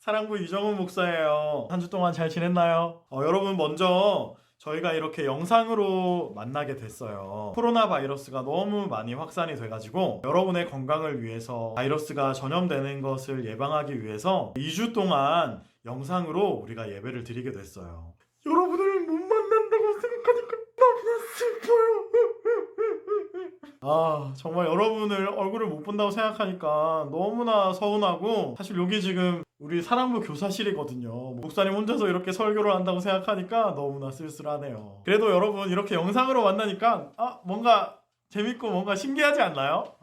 사랑부 이정훈 목사예요. 한 주 동안 잘 지냈나요? 여러분 먼저 저희가 이렇게 영상으로 만나게 됐어요. 코로나 바이러스가 너무 많이 확산이 돼가지고 여러분의 건강을 위해서 바이러스가 전염되는 것을 예방하기 위해서 2주 동안 영상으로 우리가 예배를 드리게 됐어요. 여러분을 못 만난다고 생각하니까 너무나 슬퍼요. 정말 여러분을 얼굴을 못 본다고 생각하니까 너무나 서운하고, 사실 여기 지금 우리 사랑부 교사실이거든요. 목사님 혼자서 이렇게 설교를 한다고 생각하니까 너무나 쓸쓸하네요. 그래도 여러분 이렇게 영상으로 만나니까 뭔가 재밌고 뭔가 신기하지 않나요?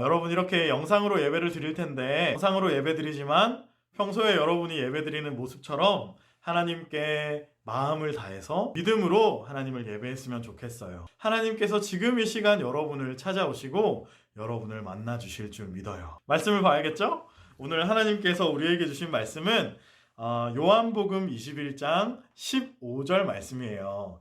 여러분 이렇게 영상으로 예배를 드릴 텐데, 영상으로 예배 드리지만 평소에 여러분이 예배 드리는 모습처럼 하나님께 마음을 다해서 믿음으로 하나님을 예배했으면 좋겠어요. 하나님께서 지금 이 시간 여러분을 찾아오시고 여러분을 만나 주실 줄 믿어요. 말씀을 봐야겠죠? 오늘 하나님께서 우리에게 주신 말씀은 요한복음 21장 15절 말씀이에요.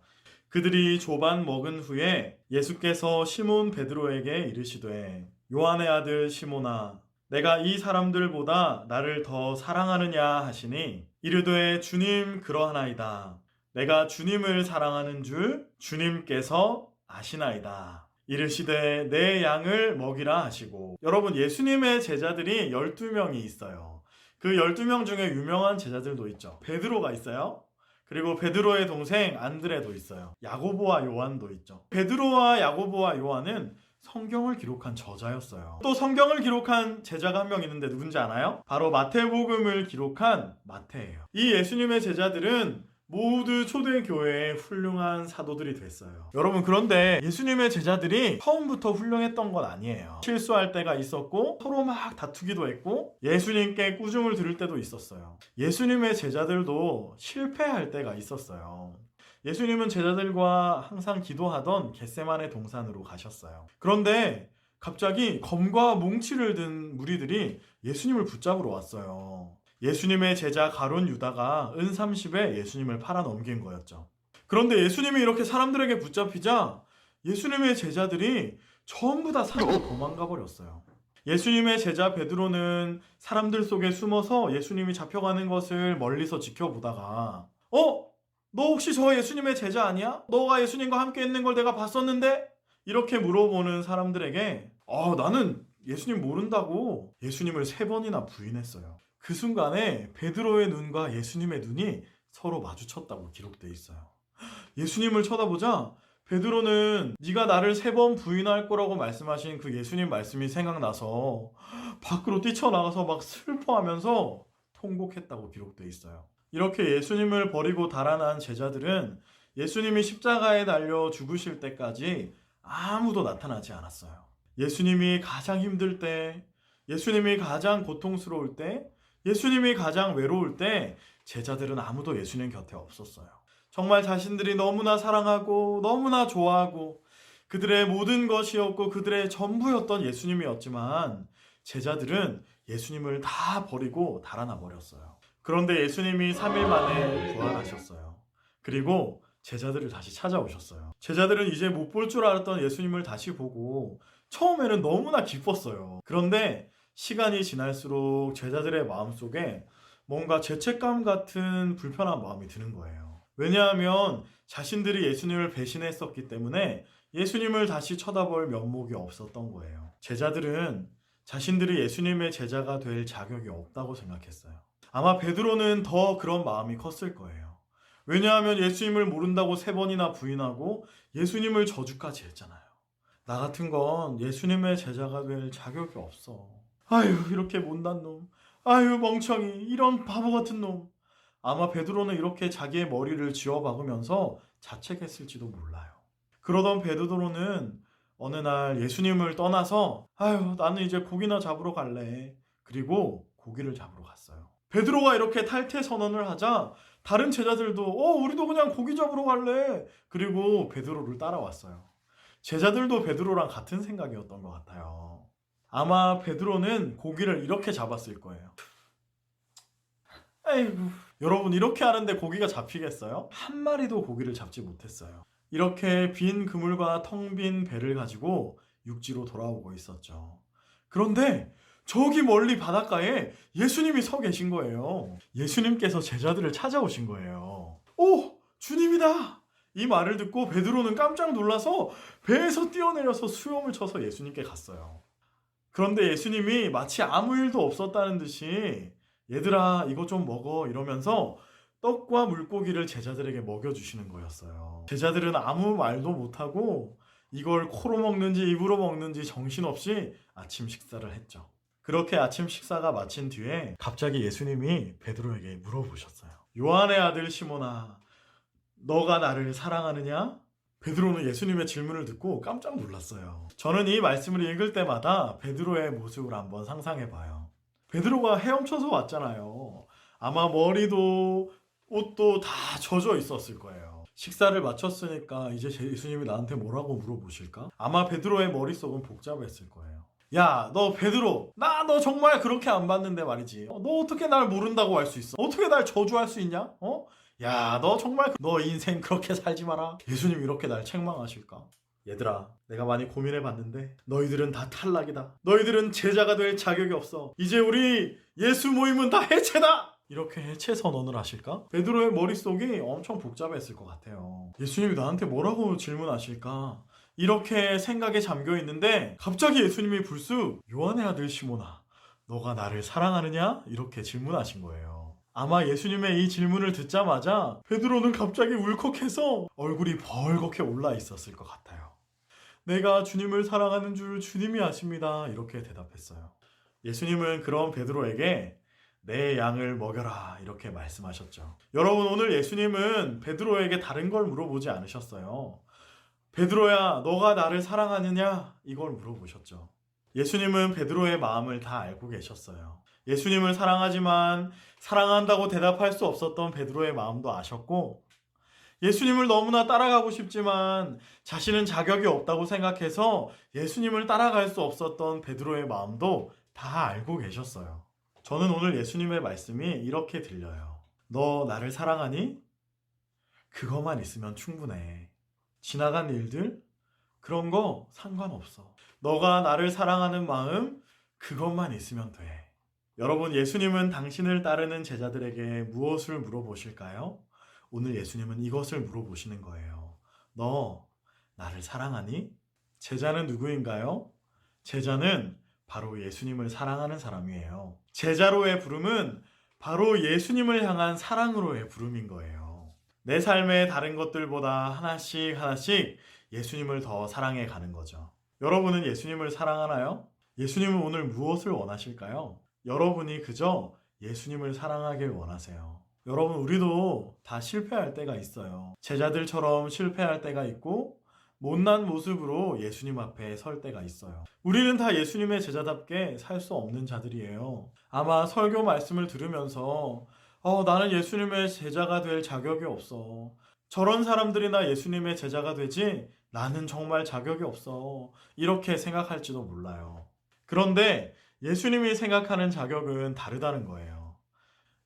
그들이 조반 먹은 후에 예수께서 시몬 베드로에게 이르시되, 요한의 아들 시몬아, 내가 이 사람들보다 나를 더 사랑하느냐 하시니, 이르되 주님 그러하나이다. 내가 주님을 사랑하는 줄 주님께서 아시나이다. 이르시되 내 양을 먹이라 하시고. 여러분, 예수님의 제자들이 12명이 있어요. 그 12명 중에 유명한 제자들도 있죠. 베드로가 있어요. 그리고 베드로의 동생 안드레도 있어요. 야고보와 요한도 있죠. 베드로와 야고보와 요한은 성경을 기록한 저자였어요. 또 성경을 기록한 제자가 한 명 있는데 누군지 아나요? 바로 마태복음을 기록한 마태예요. 이 예수님의 제자들은 모두 초대교회의 훌륭한 사도들이 됐어요. 여러분, 그런데 예수님의 제자들이 처음부터 훌륭했던 건 아니에요. 실수할 때가 있었고, 서로 막 다투기도 했고, 예수님께 꾸중을 들을 때도 있었어요. 예수님의 제자들도 실패할 때가 있었어요. 예수님은 제자들과 항상 기도하던 겟세마네 동산으로 가셨어요. 그런데 갑자기 검과 뭉치를 든 무리들이 예수님을 붙잡으러 왔어요. 예수님의 제자 가룟 유다가 은 30에 예수님을 팔아 넘긴 거였죠. 그런데 예수님이 이렇게 사람들에게 붙잡히자 예수님의 제자들이 전부 다 산으로 도망가 버렸어요. 예수님의 제자 베드로는 사람들 속에 숨어서 예수님이 잡혀가는 것을 멀리서 지켜보다가 너 혹시 저 예수님의 제자 아니야? 너가 예수님과 함께 있는 걸 내가 봤었는데? 이렇게 물어보는 사람들에게 나는 예수님 모른다고 예수님을 3번이나 부인했어요. 그 순간에 베드로의 눈과 예수님의 눈이 서로 마주쳤다고 기록되어 있어요. 예수님을 쳐다보자 베드로는 네가 나를 3번 부인할 거라고 말씀하신 그 예수님 말씀이 생각나서 밖으로 뛰쳐나가서 막 슬퍼하면서 통곡했다고 기록되어 있어요. 이렇게 예수님을 버리고 달아난 제자들은 예수님이 십자가에 달려 죽으실 때까지 아무도 나타나지 않았어요. 예수님이 가장 힘들 때, 예수님이 가장 고통스러울 때, 예수님이 가장 외로울 때 제자들은 아무도 예수님 곁에 없었어요. 정말 자신들이 너무나 사랑하고 너무나 좋아하고 그들의 모든 것이었고 그들의 전부였던 예수님이었지만 제자들은 예수님을 다 버리고 달아나 버렸어요. 그런데 예수님이 3일 만에 부활하셨어요. 그리고 제자들을 다시 찾아오셨어요. 제자들은 이제 못 볼 줄 알았던 예수님을 다시 보고 처음에는 너무나 기뻤어요. 그런데 시간이 지날수록 제자들의 마음속에 뭔가 죄책감 같은 불편한 마음이 드는 거예요. 왜냐하면 자신들이 예수님을 배신했었기 때문에 예수님을 다시 쳐다볼 면목이 없었던 거예요. 제자들은 자신들이 예수님의 제자가 될 자격이 없다고 생각했어요. 아마 베드로는 더 그런 마음이 컸을 거예요. 왜냐하면 예수님을 모른다고 3번이나 부인하고 예수님을 저주까지 했잖아요. 나 같은 건 예수님의 제자가 될 자격이 없어. 이렇게 못난 놈. 멍청이. 이런 바보 같은 놈. 아마 베드로는 이렇게 자기의 머리를 쥐어박으면서 자책했을지도 몰라요. 그러던 베드로는 어느 날 예수님을 떠나서 나는 이제 고기나 잡으러 갈래. 그리고 고기를 잡으러 갔어요. 베드로가 이렇게 탈퇴 선언을 하자 다른 제자들도 우리도 그냥 고기 잡으러 갈래. 그리고 베드로를 따라왔어요. 제자들도 베드로랑 같은 생각이었던 것 같아요. 아마 베드로는 고기를 이렇게 잡았을 거예요. 여러분, 이렇게 하는데 고기가 잡히겠어요? 한 마리도 고기를 잡지 못했어요. 이렇게 빈 그물과 텅 빈 배를 가지고 육지로 돌아오고 있었죠. 그런데 저기 멀리 바닷가에 예수님이 서 계신 거예요. 예수님께서 제자들을 찾아오신 거예요. 오! 주님이다! 이 말을 듣고 베드로는 깜짝 놀라서 배에서 뛰어내려서 수염을 쳐서 예수님께 갔어요. 그런데 예수님이 마치 아무 일도 없었다는 듯이 얘들아 이거 좀 먹어 이러면서 떡과 물고기를 제자들에게 먹여주시는 거였어요. 제자들은 아무 말도 못하고 이걸 코로 먹는지 입으로 먹는지 정신없이 아침 식사를 했죠. 그렇게 아침 식사가 마친 뒤에 갑자기 예수님이 베드로에게 물어보셨어요. 요한의 아들 시몬아, 너가 나를 사랑하느냐? 베드로는 예수님의 질문을 듣고 깜짝 놀랐어요. 저는 이 말씀을 읽을 때마다 베드로의 모습을 한번 상상해봐요. 베드로가 헤엄쳐서 왔잖아요. 아마 머리도 옷도 다 젖어 있었을 거예요. 식사를 마쳤으니까 이제 예수님이 나한테 뭐라고 물어보실까? 아마 베드로의 머릿속은 복잡했을 거예요. 야, 너 베드로, 나 너 정말 그렇게 안 봤는데 말이지. 너 어떻게 날 모른다고 할 수 있어? 어떻게 날 저주할 수 있냐? 야, 너 정말 너 인생 그렇게 살지 마라. 예수님 이렇게 날 책망하실까? 얘들아, 내가 많이 고민해봤는데 너희들은 다 탈락이다. 너희들은 제자가 될 자격이 없어. 이제 우리 예수 모임은 다 해체다. 이렇게 해체 선언을 하실까? 베드로의 머릿속이 엄청 복잡했을 것 같아요. 예수님이 나한테 뭐라고 질문하실까? 이렇게 생각에 잠겨 있는데 갑자기 예수님이 불쑥 요한의 아들 시몬아, 너가 나를 사랑하느냐? 이렇게 질문하신 거예요. 아마 예수님의 이 질문을 듣자마자 베드로는 갑자기 울컥해서 얼굴이 벌겋게 올라 있었을 것 같아요. 내가 주님을 사랑하는 줄 주님이 아십니다. 이렇게 대답했어요. 예수님은 그런 베드로에게 내 양을 먹여라 이렇게 말씀하셨죠. 여러분, 오늘 예수님은 베드로에게 다른 걸 물어보지 않으셨어요. 베드로야, 너가 나를 사랑하느냐? 이걸 물어보셨죠. 예수님은 베드로의 마음을 다 알고 계셨어요. 예수님을 사랑하지만 사랑한다고 대답할 수 없었던 베드로의 마음도 아셨고, 예수님을 너무나 따라가고 싶지만 자신은 자격이 없다고 생각해서 예수님을 따라갈 수 없었던 베드로의 마음도 다 알고 계셨어요. 저는 오늘 예수님의 말씀이 이렇게 들려요. 너 나를 사랑하니? 그것만 있으면 충분해. 지나간 일들? 그런 거 상관없어. 너가 나를 사랑하는 마음? 그것만 있으면 돼. 여러분, 예수님은 당신을 따르는 제자들에게 무엇을 물어보실까요? 오늘 예수님은 이것을 물어보시는 거예요. 너 나를 사랑하니? 제자는 누구인가요? 제자는 바로 예수님을 사랑하는 사람이에요. 제자로의 부름은 바로 예수님을 향한 사랑으로의 부름인 거예요. 내 삶의 다른 것들보다 하나씩 하나씩 예수님을 더 사랑해 가는 거죠. 여러분은 예수님을 사랑하나요? 예수님은 오늘 무엇을 원하실까요? 여러분이 그저 예수님을 사랑하길 원하세요. 여러분, 우리도 다 실패할 때가 있어요. 제자들처럼 실패할 때가 있고 못난 모습으로 예수님 앞에 설 때가 있어요. 우리는 다 예수님의 제자답게 살 수 없는 자들이에요. 아마 설교 말씀을 들으면서 나는 예수님의 제자가 될 자격이 없어. 저런 사람들이나 예수님의 제자가 되지 나는 정말 자격이 없어. 이렇게 생각할지도 몰라요. 그런데 예수님이 생각하는 자격은 다르다는 거예요.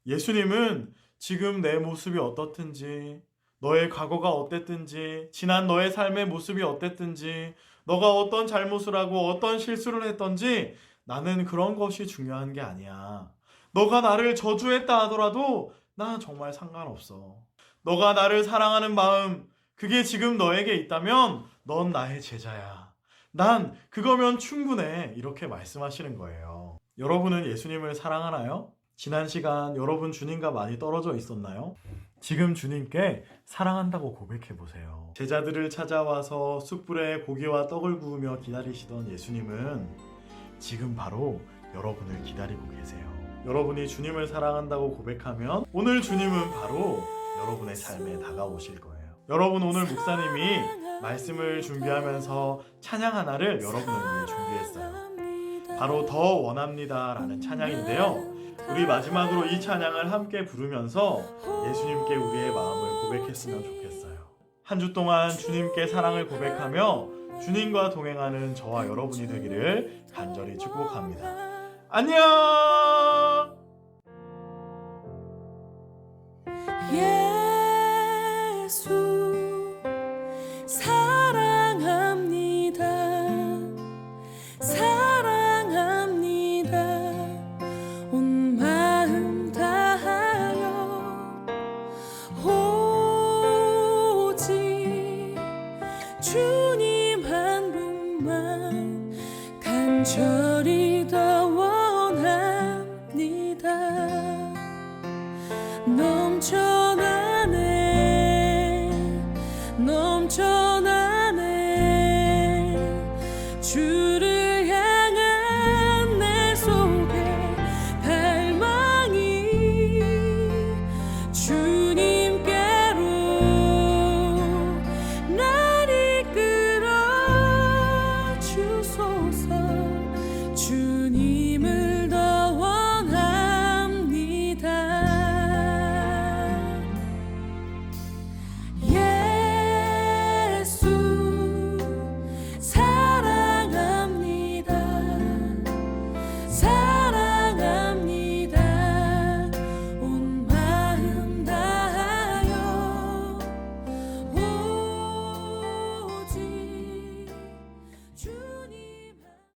예수님은 지금 내 모습이 어떻든지, 너의 과거가 어땠든지, 지난 너의 삶의 모습이 어땠든지, 너가 어떤 잘못을 하고 어떤 실수를 했던지 나는 그런 것이 중요한 게 아니야. 너가 나를 저주했다 하더라도 나 정말 상관없어. 너가 나를 사랑하는 마음, 그게 지금 너에게 있다면 넌 나의 제자야. 난 그거면 충분해. 이렇게 말씀하시는 거예요. 여러분은 예수님을 사랑하나요? 지난 시간 여러분 주님과 많이 떨어져 있었나요? 지금 주님께 사랑한다고 고백해 보세요. 제자들을 찾아와서 숯불에 고기와 떡을 구우며 기다리시던 예수님은 지금 바로 여러분을 기다리고 계세요. 여러분이 주님을 사랑한다고 고백하면 오늘 주님은 바로 여러분의 삶에 다가오실 거예요. 여러분, 오늘 목사님이 말씀을 준비하면서 찬양 하나를 여러분을 위해 준비했어요. 바로 더 원합니다 라는 찬양인데요. 우리 마지막으로 이 찬양을 함께 부르면서 예수님께 우리의 마음을 고백했으면 좋겠어요. 한 주 동안 주님께 사랑을 고백하며 주님과 동행하는 저와 여러분이 되기를 간절히 축복합니다. 안녕! 예수 사랑합니다. 사랑합니다. 저리